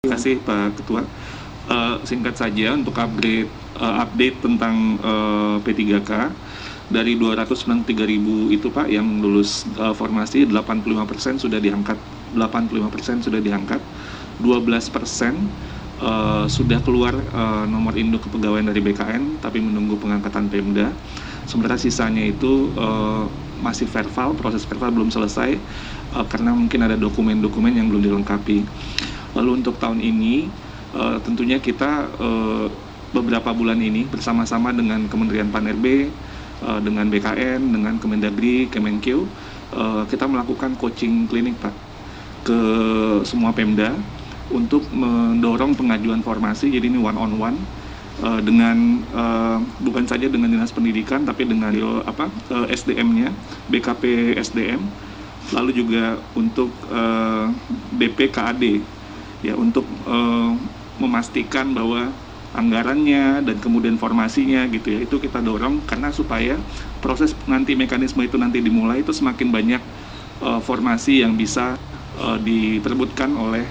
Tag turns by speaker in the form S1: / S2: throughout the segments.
S1: Terima kasih Pak Ketua. Singkat saja untuk update tentang P3K dari 293.000 itu Pak yang lulus formasi 85% sudah diangkat, 85% sudah diangkat, 12% sudah keluar nomor induk kepegawaian dari BKN tapi menunggu pengangkatan Pemda. Sementara sisanya itu masih verbal, proses verbal belum selesai karena mungkin ada dokumen-dokumen yang belum dilengkapi. Lalu untuk tahun ini tentunya kita beberapa bulan ini bersama-sama dengan Kementerian Pan-RB, dengan BKN, dengan Kemendagri, Kemenkeu, kita melakukan coaching klinik Pak ke semua Pemda untuk mendorong pengajuan formasi. Jadi ini one on one dengan bukan saja dengan Dinas Pendidikan tapi dengan SDM-nya, BKP SDM, lalu juga untuk BPKAD ya untuk memastikan bahwa anggarannya dan kemudian formasinya gitu ya, itu kita dorong karena supaya proses nanti mekanisme itu nanti dimulai itu semakin banyak formasi yang bisa diperebutkan oleh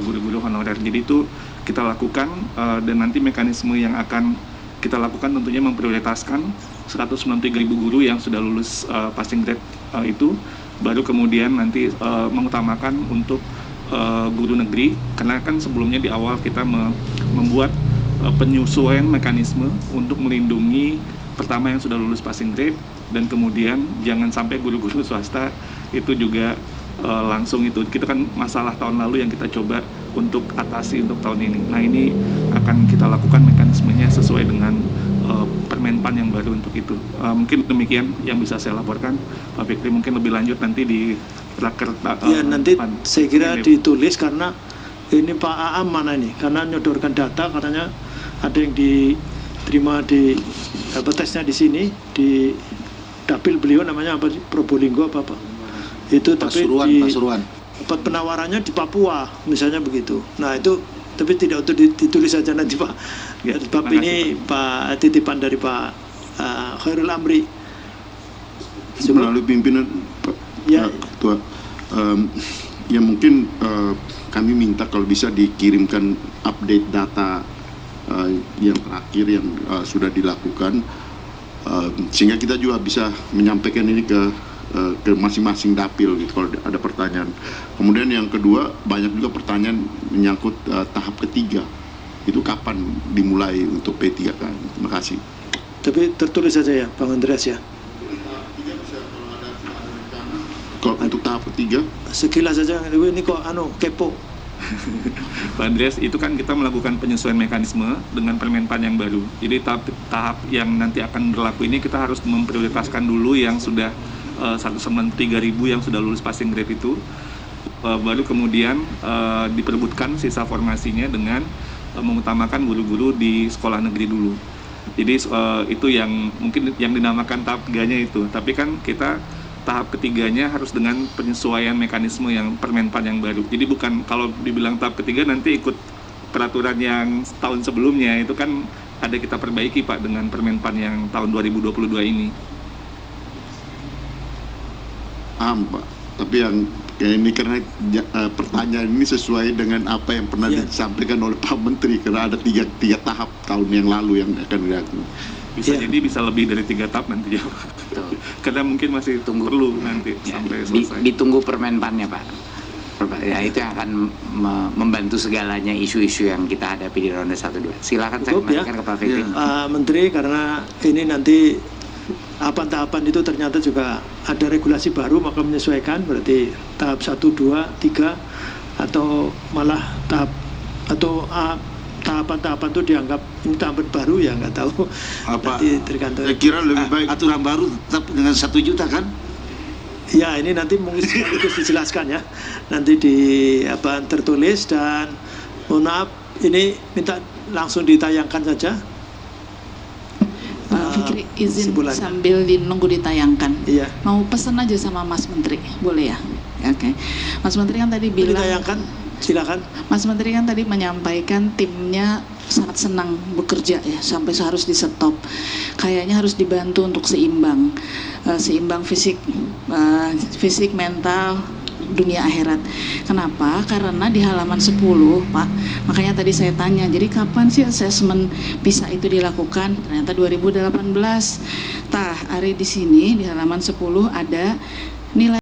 S1: guru-guru honorer. Jadi itu kita lakukan dan nanti mekanisme yang akan kita lakukan tentunya memprioritaskan 193.000 guru yang sudah lulus passing grade itu, baru kemudian nanti mengutamakan untuk guru negeri, karena kan sebelumnya di awal kita membuat penyesuaian mekanisme untuk melindungi pertama yang sudah lulus passing grade, dan kemudian jangan sampai guru-guru swasta itu juga langsung itu. Kita kan masalah tahun lalu yang kita coba untuk atasi untuk tahun ini. Nah ini akan kita lakukan mekanismenya sesuai dengan Permenpan yang baru untuk itu. Mungkin demikian yang bisa saya laporkan, Pak Fikri. Mungkin lebih lanjut nanti di raker.
S2: Ya nanti saya kira ditulis karena ini Pak Aam mana ini? Karena nyodorkan data katanya ada yang diterima di tesnya di sini di dapil beliau namanya apa sih? Probolinggo apa? Itu tapi
S3: Pasuruan.
S2: Tempat penawarannya di Papua misalnya begitu. Nah itu tapi tidak untuk ditulis saja nanti Pak. Ya, sebab ini Pak titipan dari Pak Khairul Amri.
S3: Melalui pimpinan Pak Ketua, ya mungkin kami minta kalau bisa dikirimkan update data yang terakhir yang sudah dilakukan, sehingga kita juga bisa menyampaikan ini ke masing-masing dapil gitu kalau ada pertanyaan. Kemudian yang kedua, banyak juga pertanyaan menyangkut tahap ketiga. Itu kapan dimulai untuk P3K? Terima kasih.
S2: Tapi tertulis saja ya, Bang Andreas ya.
S3: Kalau untuk tahap ketiga?
S2: Sekilas saja, ini kok kepo.
S1: Pak Andreas, itu kan kita melakukan penyesuaian mekanisme dengan Permenpan yang baru. Jadi tahap yang nanti akan berlaku ini kita harus memprioritaskan dulu yang sudah 193.000 yang sudah lulus passing grade itu, baru kemudian diperebutkan sisa formasinya dengan mengutamakan guru-guru di sekolah negeri dulu. Jadi itu yang mungkin yang dinamakan tahap 3-nya itu. Tapi kan kita tahap ketiganya harus dengan penyesuaian mekanisme yang Permenpan yang baru. Jadi bukan kalau dibilang tahap ketiga nanti ikut peraturan yang tahun sebelumnya, itu kan ada kita perbaiki Pak dengan Permenpan yang tahun 2022 ini.
S3: Paham Pak, tapi yang ini karena pertanyaan ini sesuai dengan apa yang pernah disampaikan oleh Pak Menteri, karena ada tiga tahap tahun yang lalu yang akan dilakukan.
S1: Bisa jadi bisa lebih dari 3 tahap nanti jauh. Karena mungkin masih perlu nanti sampai selesai.
S4: Ditunggu Permenpannya Pak. Ya itu yang akan membantu segalanya isu-isu yang kita hadapi di ronde 1-2. Silakan saya kembalikan ke Pak Fikri.
S2: Menteri, karena ini nanti tahapan-tahapan itu ternyata juga ada regulasi baru, maka menyesuaikan berarti tahap 1, 2, 3 atau malah tahapan-tahapan itu dianggap ini tahapan baru ya nggak tahu. Nanti tergantung.
S3: Saya kira lebih baik aturan baru tetap dengan 1 juta kan?
S2: Ya ini nanti mungkin sekaligus dijelaskan ya, nanti tertulis, dan mohon maaf ini minta langsung ditayangkan saja.
S5: Pak Fikri, izin sambil nunggu ditayangkan.
S2: Iya.
S5: Mau pesan aja sama Mas Menteri, boleh ya? Oke. Mas Menteri kan tadi bilang.
S2: Ditayangkan, silakan.
S5: Mas Menteri kan tadi menyampaikan timnya sangat senang bekerja ya, sampai harus di stop. Kayaknya harus dibantu untuk seimbang fisik, mental, dunia akhirat. Kenapa? Karena di halaman 10, Pak, makanya tadi saya tanya, jadi kapan sih asesmen PISA itu dilakukan? Ternyata 2018. Tah, hari di sini di halaman 10 ada nilai